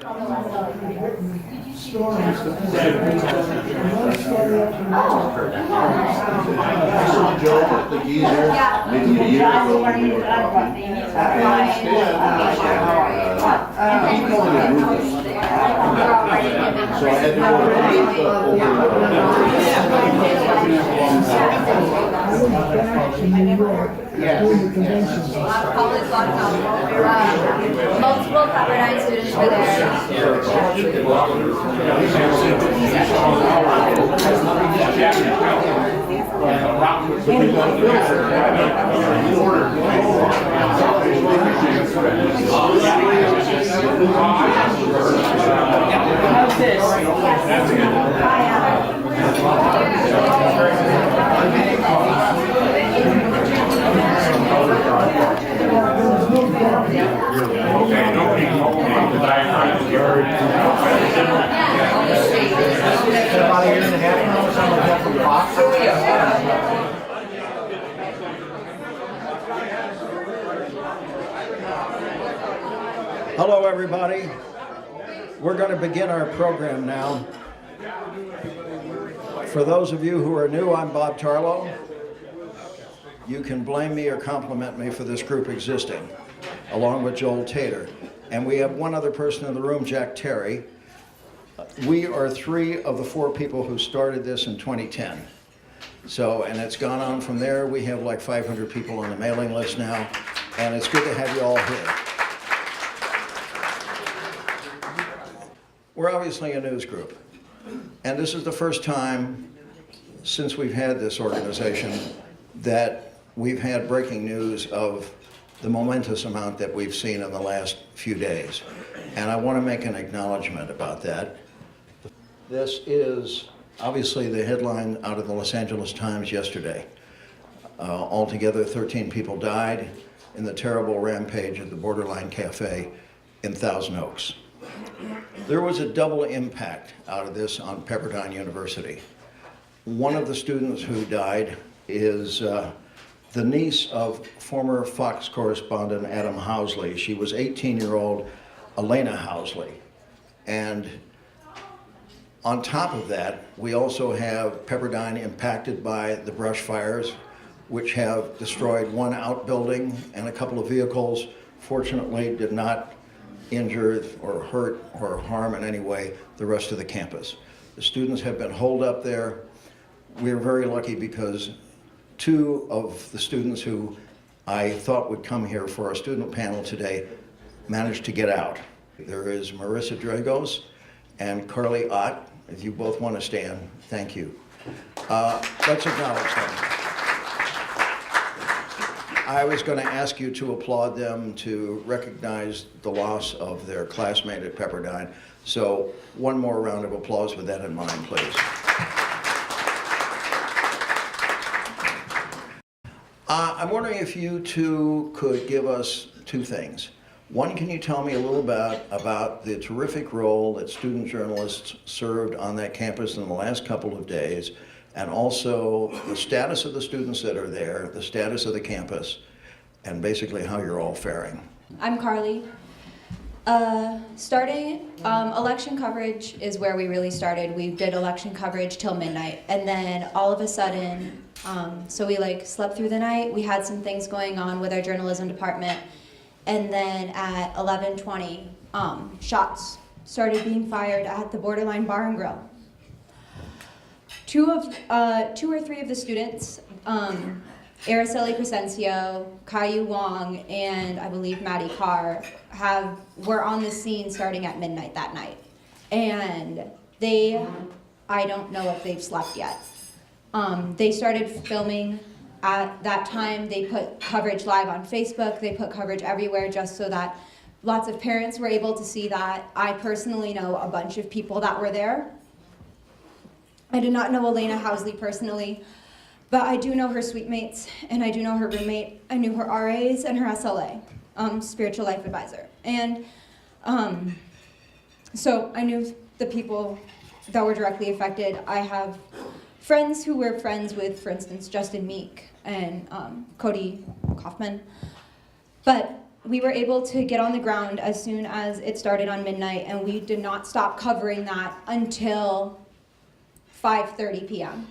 Joe at the geezer, maybe a year ago when we were talking. He's going to move us. So I had to go Multiple Pepperdine students were How's this? About a year and a half now, someone got from Fox. Hello, everybody. We're going to begin our program now. For those of you who are new, I'm Bob Tarlow. You can blame me or compliment me for this group existing, along with Joel Tater. And we have one other person in the room, Jack Terry. We are 3 of the 4 people who started this in 2010. So, and it's gone on from there. We have like 500 people on the mailing list now, and it's good to have you all here. We're obviously a news group, and this is the first time since we've had this organization that we've had breaking news of the momentous amount that we've seen in the last few days. And I want to make an acknowledgement about that. This is obviously the headline out of the Los Angeles Times yesterday. Altogether, 13 people died in the terrible rampage at the Borderline Cafe in Thousand Oaks. There was a double impact out of this on Pepperdine University. One of the students who died is the niece of former Fox correspondent Adam Housley. She was 18-year-old Elena Housley. And on top of that, we also have Pepperdine impacted by the brush fires, which have destroyed 1 outbuilding and a couple of vehicles. Fortunately, did not injure or hurt or harm in any way the rest of the campus. The students have been holed up there. We're very lucky because 2 of the students who I thought would come here for our student panel today managed to get out. There is Marissa Dragos and Carly Ott. If you both want to stand, thank you. Let's acknowledge them. I was going to ask you to applaud them to recognize the loss of their classmate at Pepperdine. So one more round of applause with that in mind, please. I'm wondering if you 2 could give us 2 things. One, can you tell me a little about the terrific role that student journalists served on that campus in the last couple of days, and also the status of the students that are there, the status of the campus, and basically how you're all faring. I'm Carly. Starting election coverage is where we really started. We did election coverage till midnight, and then all of a sudden, so we slept through the night. We had some things going on with our journalism department, and then at 11:20, shots started being fired at the Borderline Bar and Grill. 2 or 3 of the students, Araceli Crescencio, Caillou Wong, and I believe Maddie Carr were on the scene starting at midnight that night. And I don't know if they've slept yet. They started filming at that time. They put coverage live on Facebook. They put coverage everywhere just so that lots of parents were able to see that. I personally know a bunch of people that were there. I did not know Elena Housley personally, but I do know her suite mates, and I do know her roommate. I knew her RAs and her SLA, spiritual life advisor. And so I knew the people that were directly affected. I have friends who were friends with, for instance, Justin Meek and Cody Kaufman. But we were able to get on the ground as soon as it started on midnight, and we did not stop covering that until 5:30 p.m.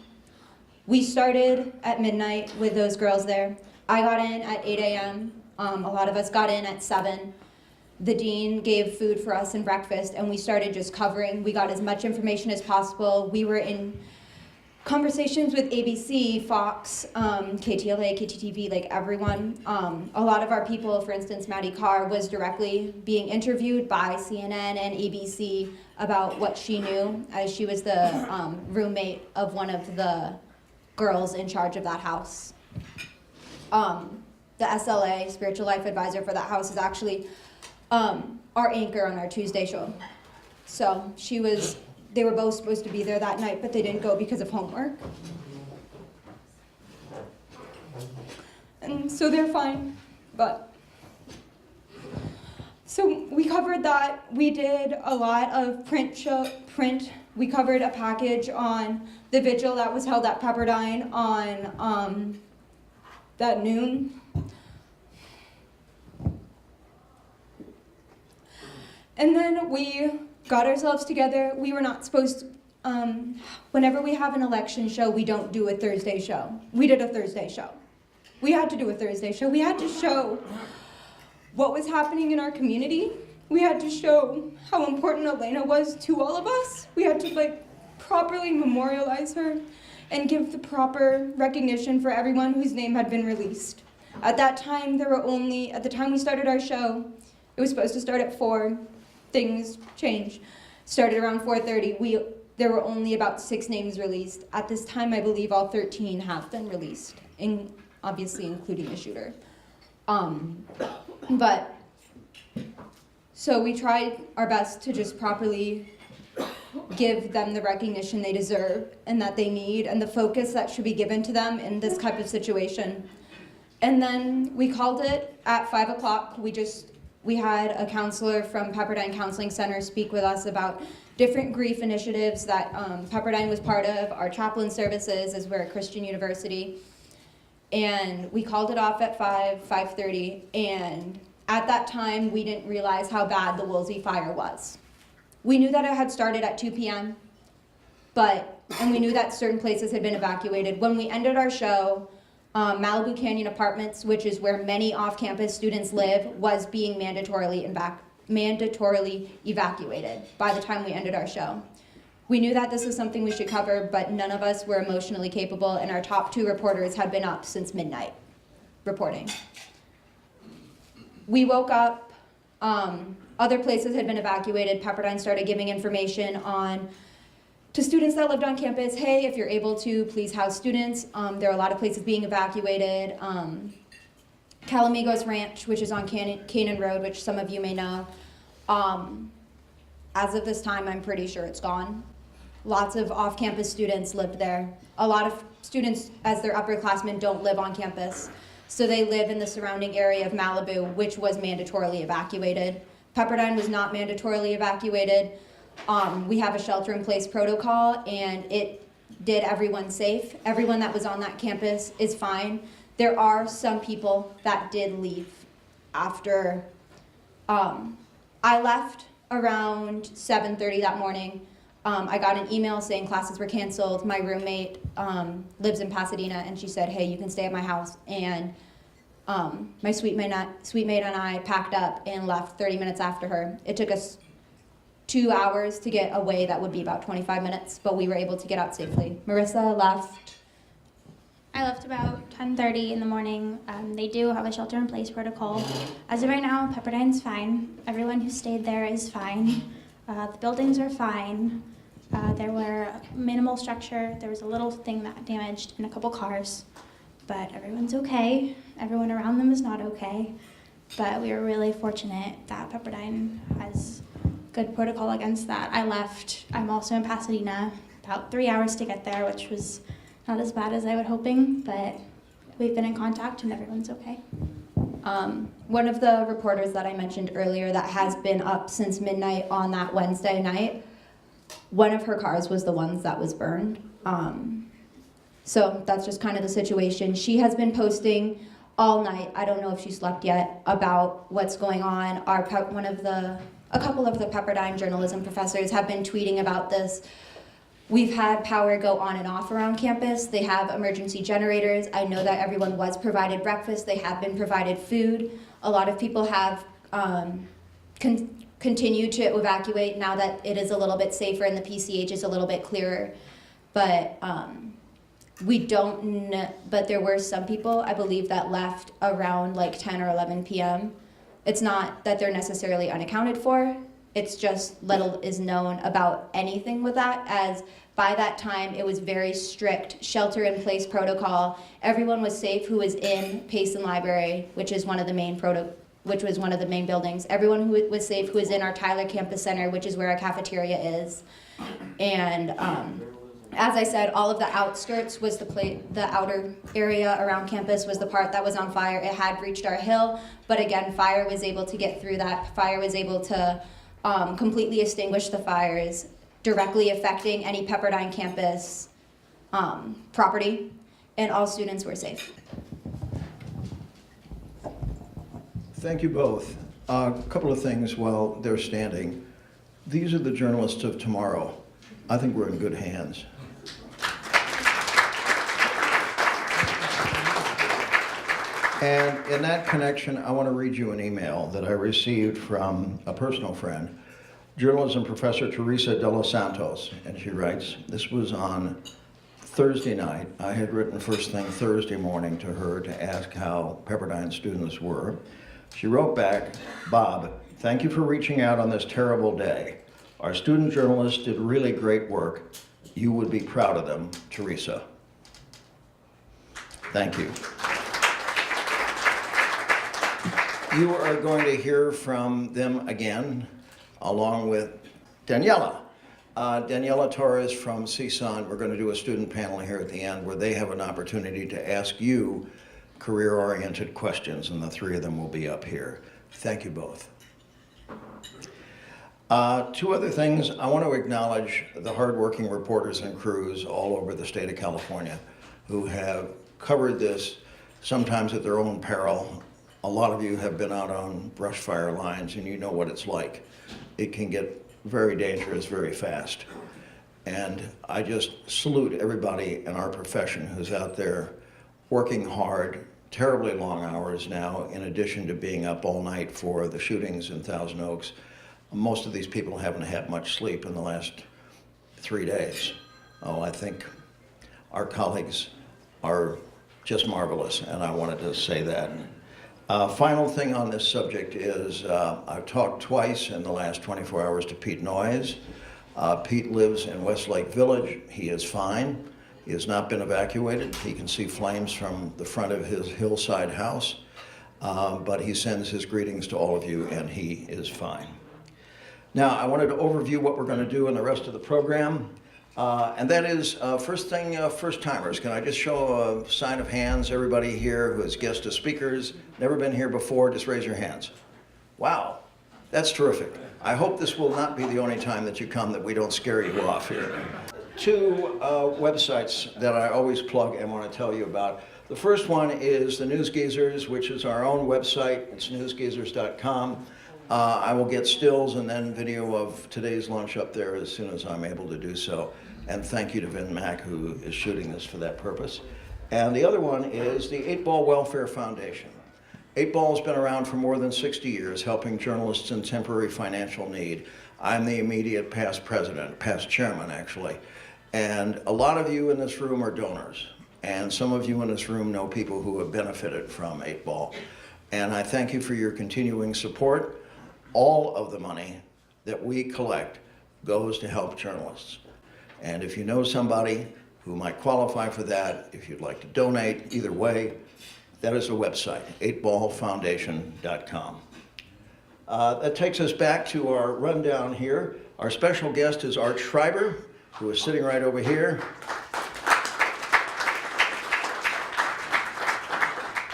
We started at midnight with those girls there. I got in at 8 a.m. A lot of us got in at 7. The dean gave food for us and breakfast, and we started just covering. We got as much information as possible. We were in conversations with ABC, Fox, KTLA, KTTV, like everyone. A lot of our people, for instance, Maddie Carr, was directly being interviewed by CNN and ABC about what she knew, as she was the roommate of one of the girls in charge of that house. The SLA, Spiritual Life Advisor for that house, is actually our anchor on our Tuesday show. So they were both supposed to be there that night, but they didn't go because of homework. And so they're fine, but. So we covered that. We did a lot of print. We covered a package on the vigil that was held at Pepperdine on that noon. And then we got ourselves together. We were not supposed to, whenever we have an election show, we don't do a Thursday show. We did a Thursday show. We had to do a Thursday show. We had to show what was happening in our community. We had to show how important Elena was to all of us. We had to properly memorialize her and give the proper recognition for everyone whose name had been released. At that time, at the time we started our show, it was supposed to start at 4. Things changed. Started around 4:30. There were only about 6 names released. At this time, I believe all 13 have been released, obviously including the shooter. So we tried our best to just properly give them the recognition they deserve and that they need, and the focus that should be given to them in this type of situation. And then we called it at 5 o'clock. We had a counselor from Pepperdine Counseling Center speak with us about different grief initiatives that Pepperdine was part of. Our chaplain services, as we're a Christian university. And we called it off at 5:30, and at that time, we didn't realize how bad the Woolsey fire was. We knew that it had started at 2 p.m., and we knew that certain places had been evacuated. When we ended our show, Malibu Canyon Apartments, which is where many off-campus students live, was being mandatorily evacuated by the time we ended our show. We knew that this was something we should cover, but none of us were emotionally capable, and our top 2 reporters had been up since midnight reporting. We woke up, other places had been evacuated. Pepperdine started giving information to students that lived on campus, hey, if you're able to, please house students. There are a lot of places being evacuated. Calamigos Ranch, which is on Canaan Road, which some of you may know. As of this time, I'm pretty sure it's gone. Lots of off-campus students lived there. A lot of students, as their upperclassmen, don't live on campus. So they live in the surrounding area of Malibu, which was mandatorily evacuated. Pepperdine was not mandatorily evacuated. We have a shelter-in-place protocol, and it did everyone safe. Everyone that was on that campus is fine. There are some people that did leave after. I left around 7:30 that morning. I got an email saying classes were canceled. My roommate lives in Pasadena, and she said, hey, you can stay at my house. And my suite mate and I packed up and left 30 minutes after her. It took us 2 hours to get away. That would be about 25 minutes, but we were able to get out safely. Marissa left. I left about 10:30 in the morning. They do have a shelter-in-place protocol. As of right now, Pepperdine's fine. Everyone who stayed there is fine. The buildings are fine. There were minimal structure. There was a little thing that damaged in a couple cars, but everyone's okay. Everyone around them is not okay, but we were really fortunate that Pepperdine has good protocol against that. I left. I'm also in Pasadena, about 3 hours to get there, which was not as bad as I was hoping, but we've been in contact and everyone's okay. One of the reporters that I mentioned earlier that has been up since midnight on that Wednesday night, one of her cars was the ones that was burned. So that's just kind of the situation. She has been posting all night. I don't know if she slept yet about what's going on. A couple of the Pepperdine journalism professors have been tweeting about this. We've had power go on and off around campus. They have emergency generators. I know that everyone was provided breakfast. They have been provided food. A lot of people have continued to evacuate now that it is a little bit safer and the PCH is a little bit clearer. But but there were some people, I believe, that left around like 10 or 11 p.m. It's not that they're necessarily unaccounted for. It's just little is known about anything with that, as by that time it was very strict shelter-in-place protocol. Everyone was safe who was in Payson Library, which is one of the main buildings. Everyone who was safe who was in our Tyler Campus Center, which is where our cafeteria is. And as I said, all of the outskirts was the outer area around campus was the part that was on fire. It had reached our hill, but again, fire was able to get through that. Fire was able to completely extinguish the fires, directly affecting any Pepperdine campus property, and all students were safe. Thank you both. A couple of things while they're standing. These are the journalists of tomorrow. I think we're in good hands. And in that connection, I want to read you an email that I received from a personal friend, journalism professor Teresa de los Santos, and she writes, this was on Thursday night. I had written first thing Thursday morning to her to ask how Pepperdine students were. She wrote back, Bob, thank you for reaching out on this terrible day. Our student journalists did really great work. You would be proud of them, Teresa. Thank you. You are going to hear from them again, along with Daniela. Daniela Torres from CSUN. We're going to do a student panel here at the end where they have an opportunity to ask you career-oriented questions, and the three of them will be up here. Thank you both. Two other things. I want to acknowledge the hardworking reporters and crews all over the state of California who have covered this, sometimes at their own peril. A lot of you have been out on brush fire lines and you know what it's like. It can get very dangerous very fast. And I just salute everybody in our profession who's out there working hard, terribly long hours now, in addition to being up all night for the shootings in Thousand Oaks. Most of these people haven't had much sleep in the last 3 days. Oh, I think our colleagues are just marvelous, and I wanted to say that. Final thing on this subject is I've talked twice in the last 24 hours to Pete Noyes. Pete lives in Westlake Village. He is fine. He has not been evacuated. He can see flames from the front of his hillside house, but he sends his greetings to all of you, and he is fine. Now, I wanted to overview what we're going to do in the rest of the program, and that is, first thing, first-timers. Can I just show a sign of hands? Everybody here who has guest as speakers, never been here before, just raise your hands. Wow, that's terrific. I hope this will not be the only time that you come that we don't scare you off here. Two websites that I always plug and want to tell you about. The first one is the Newsgeezers, which is our own website. It's newsgeezers.com. I will get stills and then video of today's lunch up there as soon as I'm able to do so. And thank you to Vin Mack, who is shooting this for that purpose. And the other one is the 8 Ball Welfare Foundation. 8 Ball's been around for more than 60 years, helping journalists in temporary financial need. I'm the immediate past president, past chairman, actually. And a lot of you in this room are donors. And some of you in this room know people who have benefited from 8 Ball. And I thank you for your continuing support. All of the money that we collect goes to help journalists. And if you know somebody who might qualify for that, if you'd like to donate, either way, that is the website, 8ballfoundation.com. That takes us back to our rundown here. Our special guest is Art Schreiber, who is sitting right over here.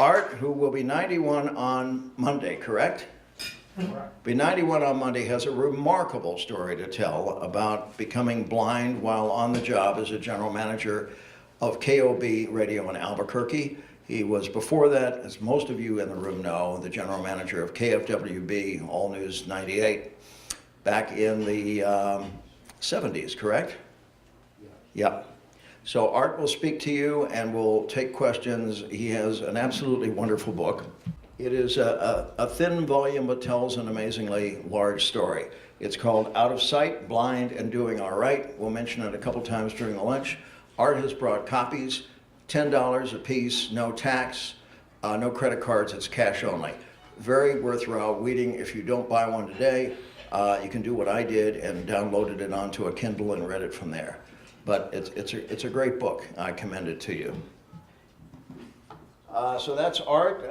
Art, who will be 91 on Monday, correct? Be 91 on Monday, has a remarkable story to tell about becoming blind while on the job as a general manager of KOB Radio in Albuquerque. He was before that, as most of you in the room know, the general manager of KFWB, All News 98, back in the 70s, correct? Yep. So Art will speak to you and will take questions. He has an absolutely wonderful book. It is a thin volume but tells an amazingly large story. It's called Out of Sight, Blind and Doing All Right. We'll mention it a couple times during the lunch. Art has brought copies, $10 a piece, no tax, no credit cards, it's cash only. Very worthwhile reading. If you don't buy one today, you can do what I did and downloaded it onto a Kindle and read it from there. But it's a great book. I commend it to you. So that's Art.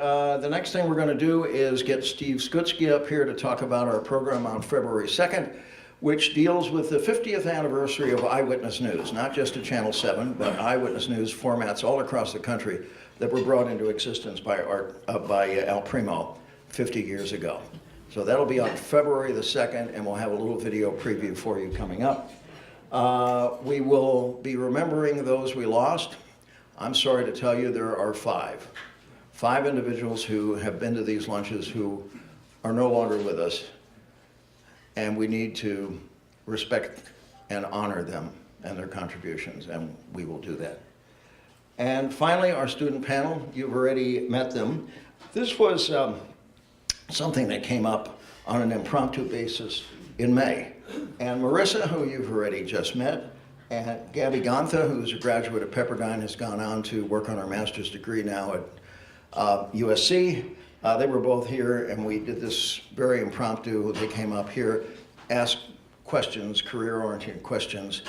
The next thing we're going to do is get Steve Skutsky up here to talk about our program on February 2nd, which deals with the 50th anniversary of Eyewitness News, not just at Channel 7, but Eyewitness News formats all across the country that were brought into existence by Al Primo 50 years ago. So that'll be on February the 2nd, and we'll have a little video preview for you coming up. We will be remembering those we lost. I'm sorry to tell you there are five individuals who have been to these lunches who are no longer with us, and we need to respect and honor them and their contributions, and we will do that. And finally, our student panel, you've already met them. This was something that came up on an impromptu basis in May. And Marissa, who you've already just met, and Gabby Gontha, who's a graduate of Pepperdine, has gone on to work on her master's degree now at USC. They were both here, and we did this very impromptu. They came up here, asked questions, career-oriented questions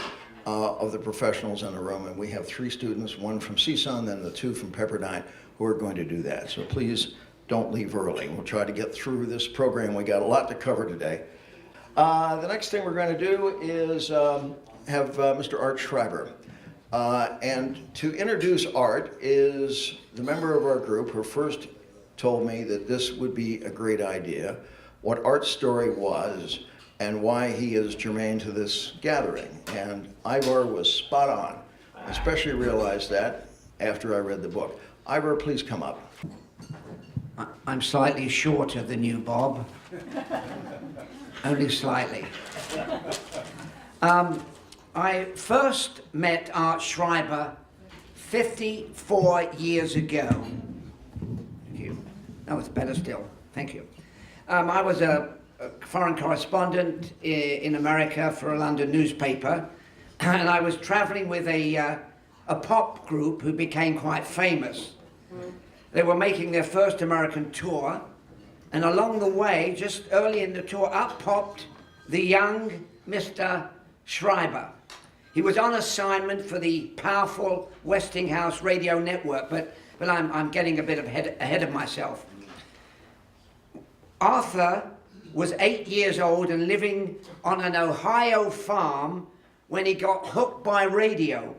of the professionals in the room. And we have 3 students, one from CSUN, then the 2 from Pepperdine, who are going to do that. So please don't leave early. We'll try to get through this program. We got a lot to cover today. The next thing we're going to do is have Mr. Art Schreiber. And to introduce Art is the member of our group who first told me that this would be a great idea, what Art's story was, and why he is germane to this gathering. And Ivor was spot on. I especially realized that after I read the book. Ivor, please come up. I'm slightly shorter than you, Bob. Only slightly. I first met Art Schreiber 54 years ago. Thank you. No, it's better still. Thank you. I was a foreign correspondent in America for a London newspaper, and I was traveling with a pop group who became quite famous. They were making their first American tour, and along the way, just early in the tour, up popped the young Mr. Schreiber. He was on assignment for the powerful Westinghouse radio network, but I'm getting a bit ahead of myself. Arthur was 8 years old and living on an Ohio farm when he got hooked by radio.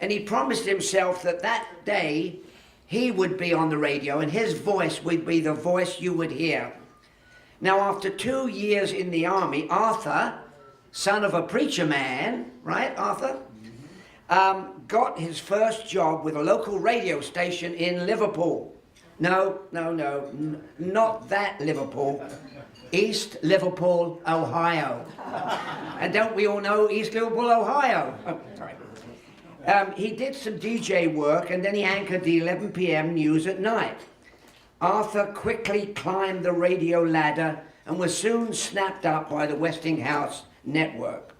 And he promised himself that that day he would be on the radio and his voice would be the voice you would hear. Now, after 2 years in the army, Arthur, son of a preacher man, right, Arthur? Got his first job with a local radio station in Liverpool. No, not that Liverpool. East Liverpool, Ohio. And don't we all know East Liverpool, Ohio? Oh, sorry. He did some DJ work, and then he anchored the 11 p.m. news at night. Arthur quickly climbed the radio ladder and was soon snapped up by the Westinghouse network.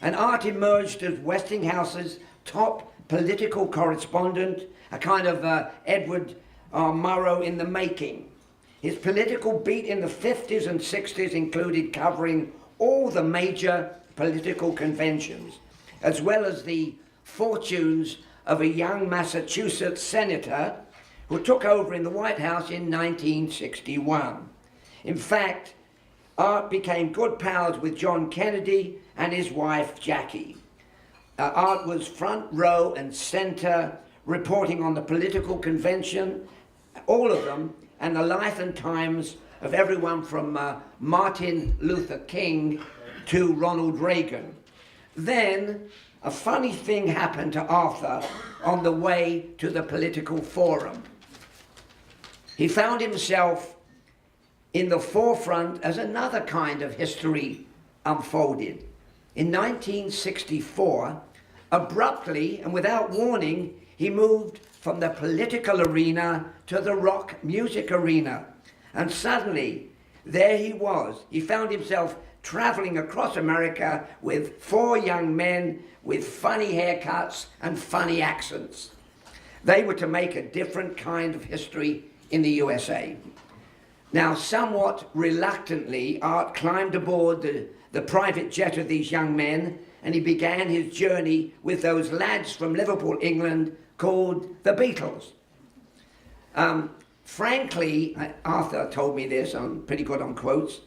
And Art emerged as Westinghouse's top political correspondent, a kind of Edward R. Murrow in the making. His political beat in the 50s and 60s included covering all the major political conventions, as well as the fortunes of a young Massachusetts senator who took over in the White House in 1961. In fact, Art became good pals with John Kennedy and his wife, Jackie. Art was front row and center, reporting on the political convention, all of them, and the life and times of everyone from Martin Luther King to Ronald Reagan. Then, a funny thing happened to Arthur on the way to the political forum. He found himself in the forefront as another kind of history unfolded. In 1964, abruptly and without warning, he moved from the political arena to the rock music arena. And suddenly, there he was. He found himself traveling across America with 4 young men with funny haircuts and funny accents. They were to make a different kind of history in the USA. Now, somewhat reluctantly, Art climbed aboard the private jet of these young men, and he began his journey with those lads from Liverpool, England, called the Beatles. Frankly, Arthur told me this, I'm pretty good on quotes.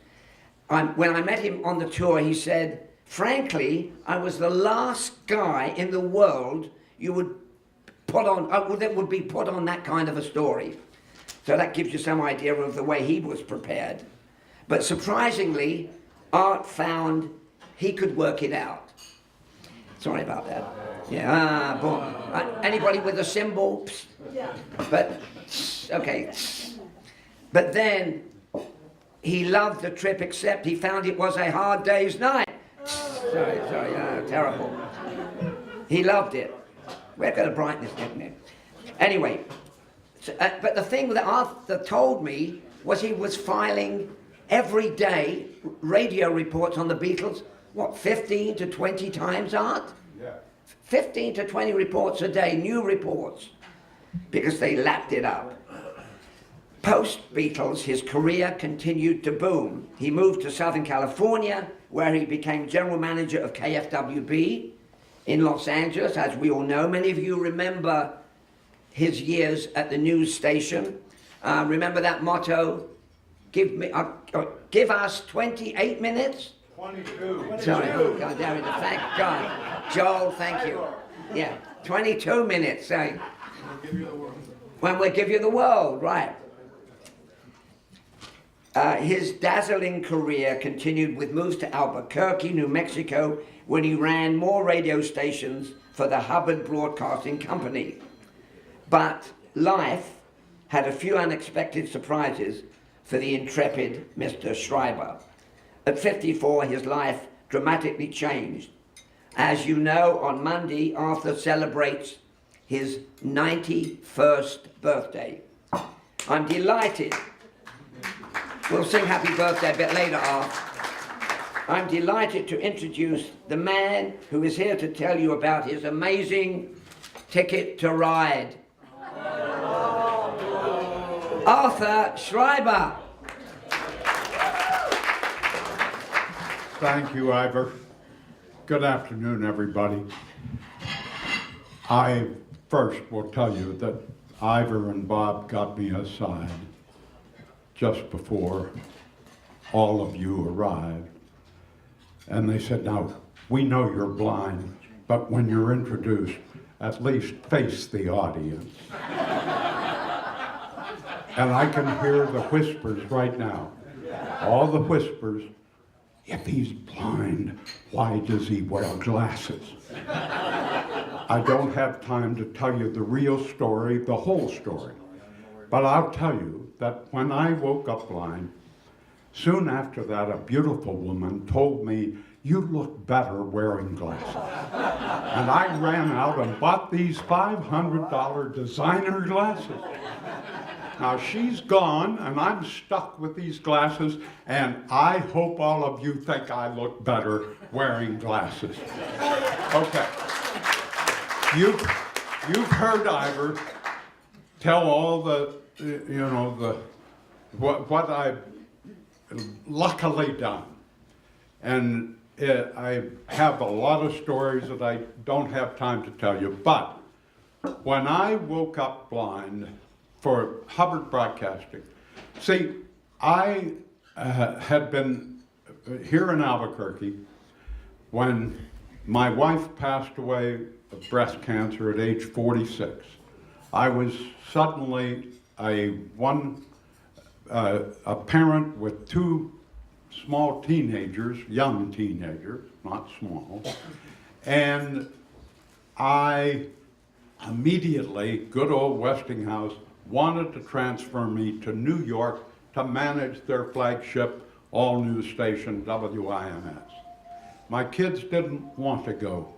When I met him on the tour, he said, frankly, I was the last guy in the world you would put on, that would be put on that kind of a story. So that gives you some idea of the way he was prepared. But surprisingly, Art found he could work it out. Sorry about that. Yeah, boom. Anybody with a cymbal? Yeah. But, okay. But then, he loved the trip, except he found it was a hard day's night. Sorry, terrible. He loved it. We're going to brighten this, didn't it? Anyway, but the thing that Arthur told me was he was filing every day radio reports on the Beatles, what, 15 to 20 times, Art? Yeah. 15 to 20 reports a day, new reports, because they lapped it up. Post-Beatles, his career continued to boom. He moved to Southern California, where he became general manager of KFWB in Los Angeles. As we all know, many of you remember his years at the news station. Remember that motto, give us 28 minutes? 22. Sorry, oh God, damn it, thank God. Joel, thank you. Yeah, 22 minutes, say. When we give you the world, right. His dazzling career continued with moves to Albuquerque, New Mexico, when he ran more radio stations for the Hubbard Broadcasting Company. But life had a few unexpected surprises for the intrepid Mr. Schreiber. At 54, his life dramatically changed. As you know, on Monday, Arthur celebrates his 91st birthday. I'm delighted. We'll sing happy birthday a bit later, Arthur. I'm delighted to introduce the man who is here to tell you about his amazing Ticket to Ride. Arthur Schreiber. Thank you, Ivor. Good afternoon, everybody. I first will tell you that Ivor and Bob got me aside just before all of you arrived. And they said, now, we know you're blind, but when you're introduced, at least face the audience. And I can hear the whispers right now. All the whispers, if he's blind, why does he wear glasses? I don't have time to tell you the real story, the whole story. But I'll tell you that when I woke up blind, soon after that, a beautiful woman told me, you look better wearing glasses. And I ran out and bought these $500 designer glasses. Now she's gone and I'm stuck with these glasses, and I hope all of you think I look better wearing glasses. Okay. You've heard Ivor tell all the, what I've luckily done. And I have a lot of stories that I don't have time to tell you, but when I woke up blind for Hubbard Broadcasting, see, I had been here in Albuquerque when my wife passed away of breast cancer at age 46. I was suddenly a parent with 2 small teenagers, young teenagers, not small, and I immediately, good old Westinghouse, wanted to transfer me to New York to manage their flagship all-news station, WINS. My kids didn't want to go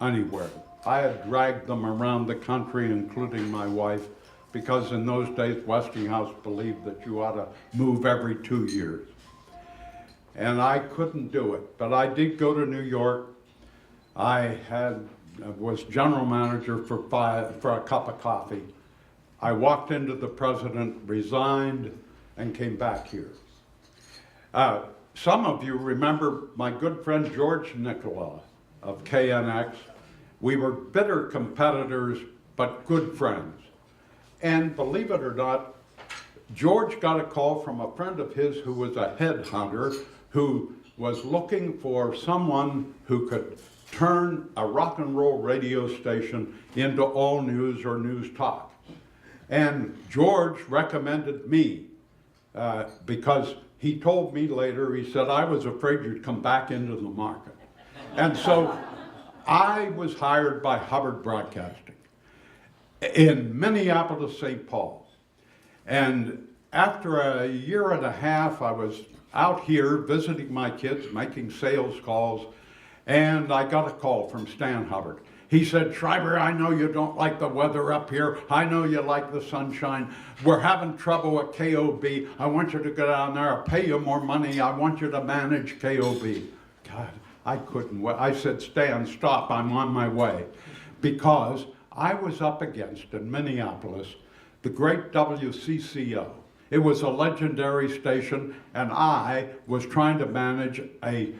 anywhere. I had dragged them around the country, including my wife, because in those days Westinghouse believed that you ought to move every 2 years. And I couldn't do it, but I did go to New York. I was general manager for a cup of coffee. I walked into the president, resigned, and came back here. Some of you remember my good friend George Nicola of KNX. We were bitter competitors, but good friends. And believe it or not, George got a call from a friend of his who was a headhunter who was looking for someone who could turn a rock and roll radio station into all news or news talk. And George recommended me because he told me later, he said, I was afraid you'd come back into the market. And so I was hired by Hubbard Broadcasting in Minneapolis, St. Paul. And after a year and a half, I was out here visiting my kids, making sales calls, and I got a call from Stan Hubbard. He said, Schreiber, I know you don't like the weather up here. I know you like the sunshine. We're having trouble at KOB. I want you to go down there. I'll pay you more money. I want you to manage KOB. God, I couldn't wait. I said, Stan, stop. I'm on my way. Because I was up against, in Minneapolis, the great WCCO. It was a legendary station, and I was trying to manage a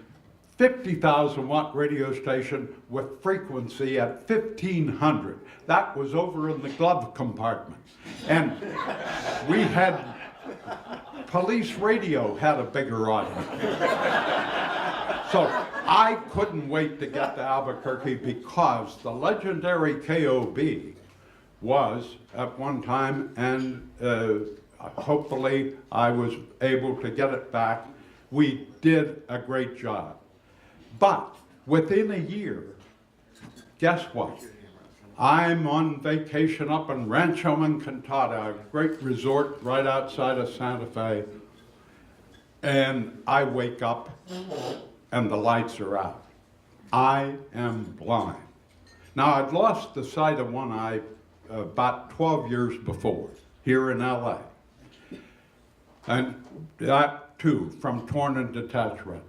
50,000 watt radio station with frequency at 1,500. That was over in the glove compartment. And we had, police radio had a bigger audience. So I couldn't wait to get to Albuquerque because the legendary KOB was at one time, and hopefully I was able to get it back. We did a great job. But within a year, guess what? I'm on vacation up in Rancho Encantada, a great resort right outside of Santa Fe, and I wake up and the lights are out. I am blind. Now, I'd lost the sight of one eye about 12 years before, here in LA. And that too, from torn and detached retina.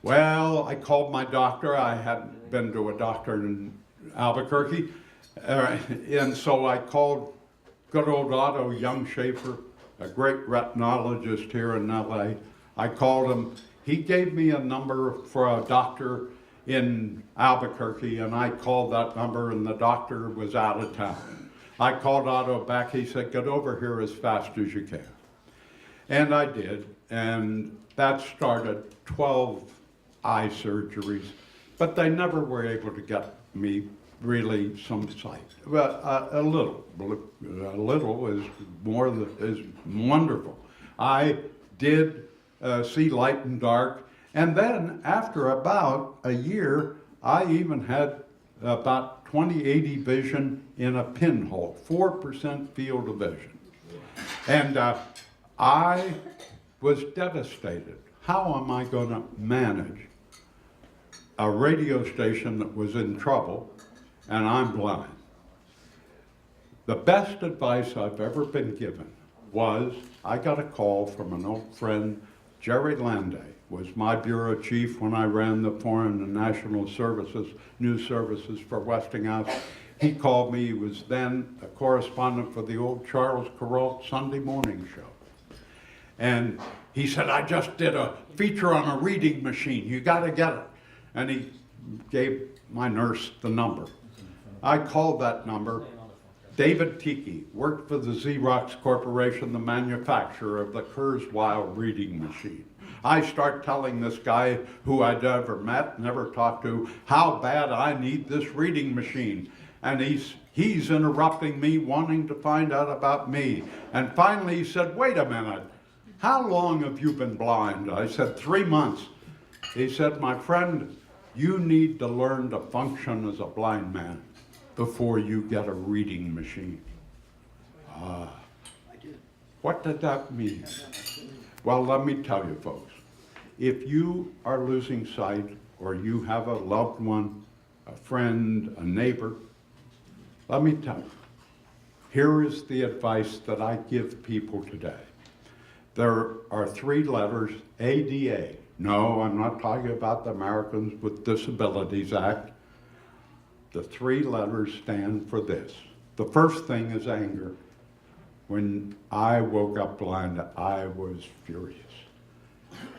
Well, I called my doctor. I hadn't been to a doctor in Albuquerque. And so I called good old Otto Young Schaefer, a great retinologist here in LA. I called him. He gave me a number for a doctor in Albuquerque, and I called that number, and the doctor was out of town. I called Otto back. He said, get over here as fast as you can. And I did, and that started 12 eye surgeries, but they never were able to get me really some sight. Well, a little is more is wonderful. I did see light and dark, and then after about a year, I even had about 20/80 vision in a pinhole, 4% field of vision. And I was devastated. How am I going to manage a radio station that was in trouble and I'm blind? The best advice I've ever been given was, I got a call from an old friend, Jerry Landay, was my bureau chief when I ran the foreign and national services, news services for Westinghouse. He called me. He was then a correspondent for the old Charles Kuralt Sunday morning show. And he said, I just did a feature on a reading machine. You got to get it. And he gave my nurse the number. I called that number. David Tiki worked for the Xerox Corporation, the manufacturer of the Kurzweil reading machine. I start telling this guy who I'd never met, never talked to, how bad I need this reading machine. And he's interrupting me, wanting to find out about me. And finally he said, wait a minute, how long have you been blind? I said, 3 months. He said, my friend, You need to learn to function as a blind man before you get a reading machine. What did that mean? Well, let me tell you, folks. If you are losing sight, or you have a loved one, a friend, a neighbor, let me tell you, here is the advice that I give people today. There are 3 letters, ADA. No, I'm not talking about the Americans with Disabilities Act. The 3 letters stand for this. The first thing is anger. When I woke up blind, I was furious.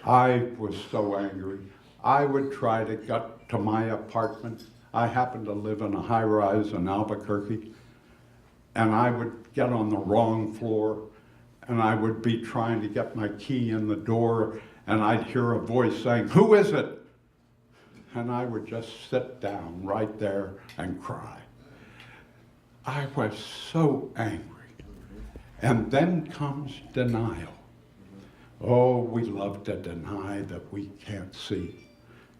I was so angry. I would try to get to my apartment. I happened to live in a high-rise in Albuquerque, and I would get on the wrong floor, and I would be trying to get my key in the door, and I'd hear a voice saying, "Who is it?" And I would just sit down right there and cry. I was so angry. And then comes denial. Oh, we love to deny that we can't see.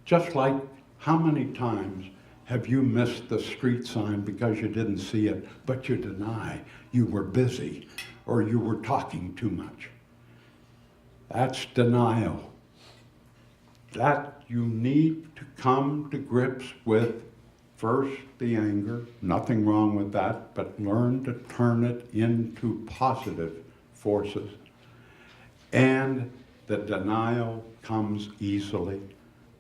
Just like how many times have you missed the street sign because you didn't see it, but you deny you were busy or you were talking too much? That's denial. That you need to come to grips with. First, the anger, nothing wrong with that, but learn to turn it into positive forces. And the denial comes easily,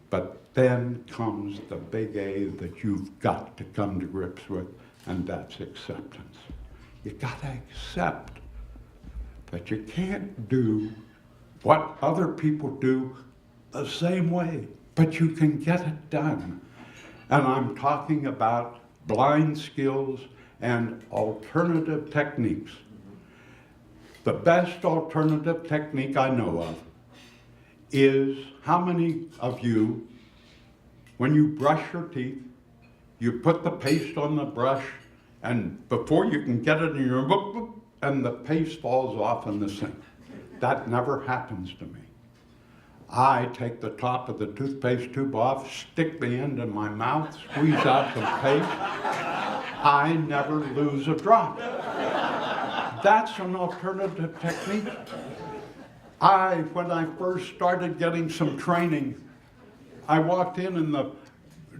but then comes the big A that you've got to come to grips with, and that's acceptance. You gotta accept that you can't do what other people do the same way, but you can get it done. And I'm talking about blind skills and alternative techniques. The best alternative technique I know of is, how many of you, when you brush your teeth, you put the paste on the brush, and before you can get it in your mouth, and the paste falls off in the sink? That never happens to me. I take the top of the toothpaste tube off, stick the end in my mouth, squeeze out the paste. I never lose a drop. That's an alternative technique. When I first started getting some training, I walked in and the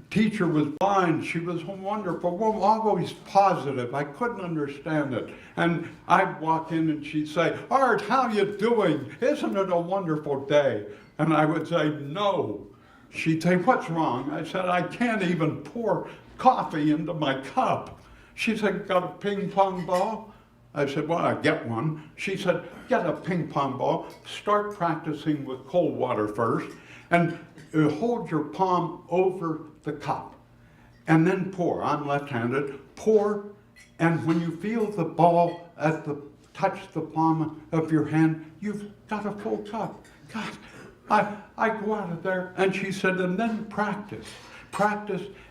teacher was blind. She was wonderful, well, always positive. I couldn't understand it. And I'd walk in and she'd say, "Art, how you doing? Isn't it a wonderful day?" And I would say, "No." She'd say, "What's wrong?" I said, "I can't even pour coffee into my cup." She said, "Got a ping pong ball?" I said, "Well, I get one." She said, "Get a ping pong ball, start practicing with cold water first, and hold your palm over the cup, and then pour." I'm left-handed. Pour, and when you feel the ball touch the palm of your hand, you've got a full cup. God, I go out of there, and she said, "And then practice,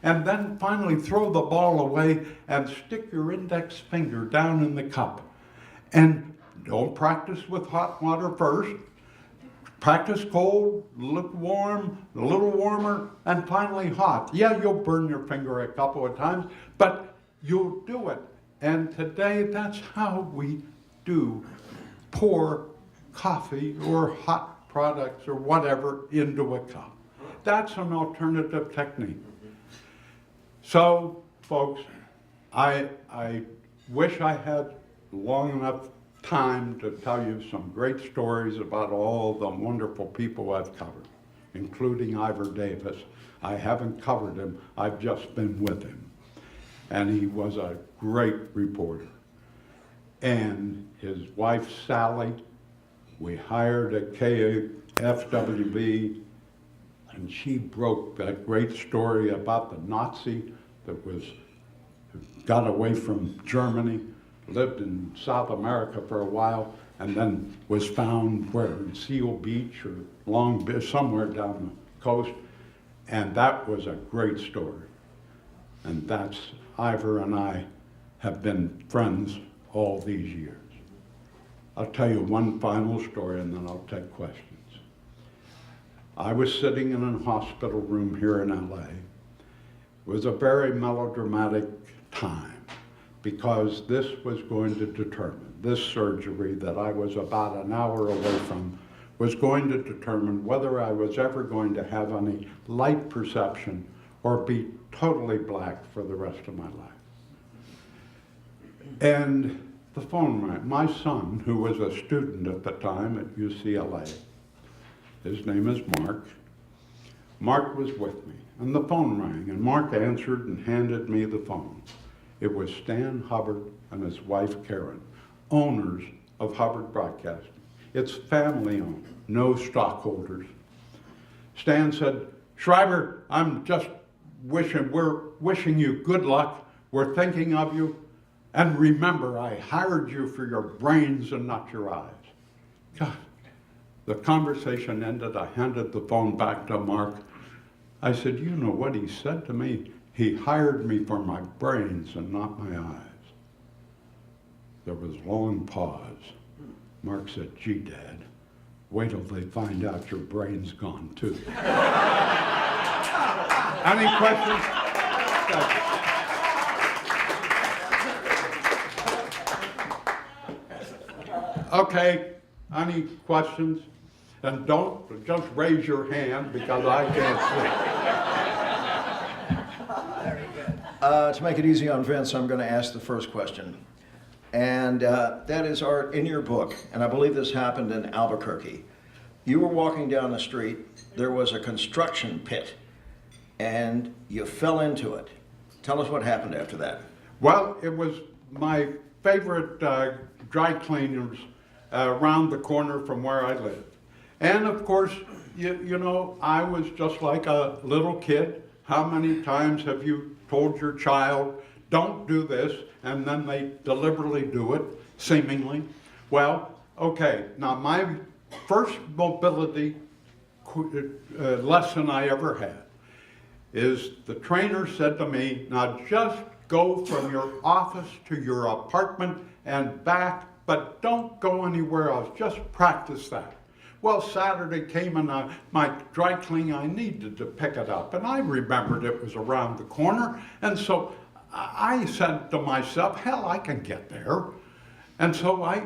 and then finally throw the ball away and stick your index finger down in the cup. And don't practice with hot water first. Practice cold, lukewarm, a little warmer, and finally hot. Yeah, you'll burn your finger a couple of times, but you'll do it." And today, that's how we do pour coffee or hot products or whatever into a cup. That's an alternative technique. So, folks, I wish I had long enough time to tell you some great stories about all the wonderful people I've covered, including Ivor Davis. I haven't covered him, I've just been with him. And he was a great reporter. And his wife, Sally, we hired a KFWB, and she broke that great story about the Nazi that got away from Germany, lived in South America for a while, and then was found where, in Seal Beach or Long Beach, somewhere down the coast. And that was a great story. And that's, Ivor and I have been friends all these years. I'll tell you one final story and then I'll take questions. I was sitting in a hospital room here in LA. It was a very melodramatic time because this was going to determine, this surgery that I was about an hour away from was going to determine whether I was ever going to have any light perception or be totally black for the rest of my life. And the phone rang. My son, who was a student at the time at UCLA, his name is Mark. Mark was with me, and the phone rang, and Mark answered and handed me the phone. It was Stan Hubbard and his wife Karen, owners of Hubbard Broadcasting. It's family owned, no stockholders. Stan said, "Schreiber, we're wishing you good luck. We're thinking of you. And remember, I hired you for your brains and not your eyes." God, the conversation ended. I handed the phone back to Mark. I said, "You know what he said to me? He hired me for my brains and not my eyes." There was a long pause. Mark said, "Gee, Dad, wait till they find out your brain's gone too." Any questions? Okay, any questions? And don't just raise your hand because I can't see. To make it easy on Vince, I'm going to ask the first question. And that is, Art, in your book, and I believe this happened in Albuquerque, you were walking down the street, there was a construction pit, and you fell into it. Tell us what happened after that. Well, it was my favorite dry cleaners around the corner from where I lived. And of course, you know, I was just like a little kid. How many times have you told your child, don't do this, and then they deliberately do it, seemingly? Well, okay, now my first mobility lesson I ever had is the trainer said to me, "Now just go from your office to your apartment and back, but don't go anywhere else, just practice that." Well, Saturday came and my dry cleaning, I needed to pick it up, and I remembered it was around the corner, and so I said to myself, hell, I can get there. And so I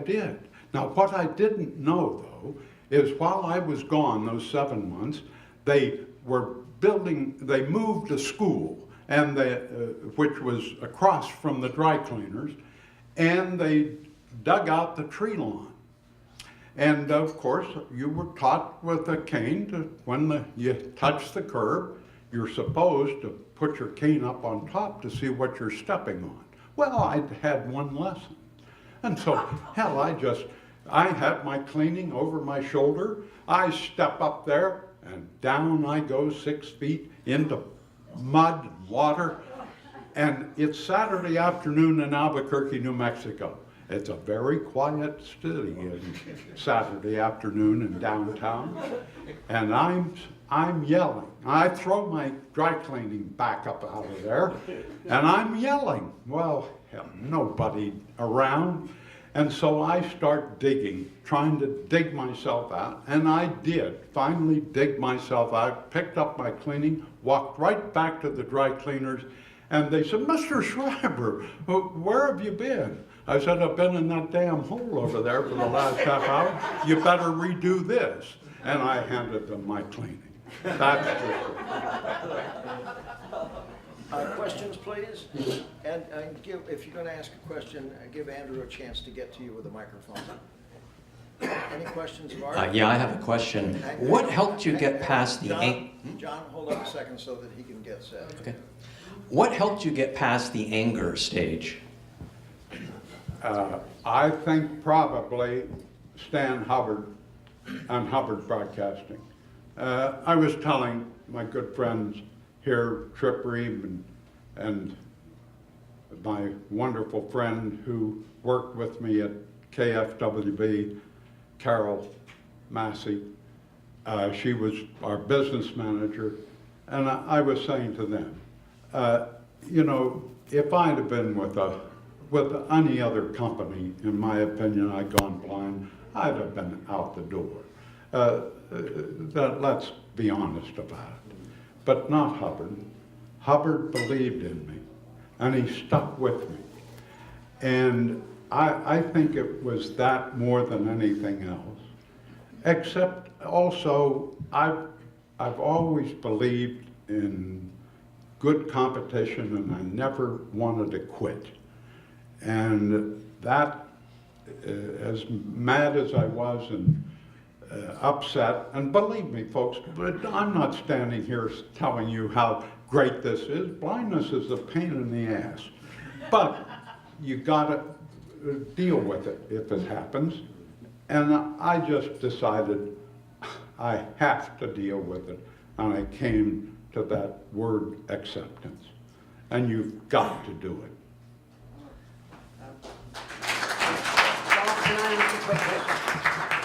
did. Now, what I didn't know, though, is while I was gone those 7 months, they moved a school, and which was across from the dry cleaners, and they dug out the tree lawn. And of course, you were taught with a cane to, when you touch the curb, you're supposed to put your cane up on top to see what you're stepping on. Well, I'd had one lesson. And so, hell, I had my cleaning over my shoulder. I step up there and down I go 6 feet into mud and water. And it's Saturday afternoon in Albuquerque, New Mexico. It's a very quiet city in Saturday afternoon in downtown. And I'm yelling. I throw my dry cleaning back up out of there, and I'm yelling. Well, hell, nobody around. And so I start digging, trying to dig myself out, and I did finally dig myself out, picked up my cleaning, walked right back to the dry cleaners, and they said, "Mr. Schreiber, where have you been?" I said, "I've been in that damn hole over there for the last half hour. You better redo this." And I handed them my cleaning. That's Questions, please? And if you're going to ask a question, give Andrew a chance to get to you with a microphone. Any questions of Art? Yeah, I have a question. What helped you get past the John, hold on a second so that he can get set. Okay. What helped you get past the anger stage? I think probably Stan Hubbard and Hubbard Broadcasting. I was telling my good friends here, Trip Reeb and my wonderful friend who worked with me at KFWB, Carol Massey. She was our business manager, and I was saying to them, you know, if I'd have been with any other company, in my opinion, I'd gone blind, I'd have been out the door. Let's be honest about it. But not Hubbard. Hubbard believed in me, and he stuck with me. And I think it was that more than anything else. Except also, I've always believed in good competition, and I never wanted to quit. And that, as mad as I was and upset, and believe me, folks, but I'm not standing here telling you how great this is. Blindness is a pain in the ass. But you gotta deal with it if it happens. And I just decided I have to deal with it. And I came to that word acceptance. And you've got to do it. Bob, can I ask a quick question?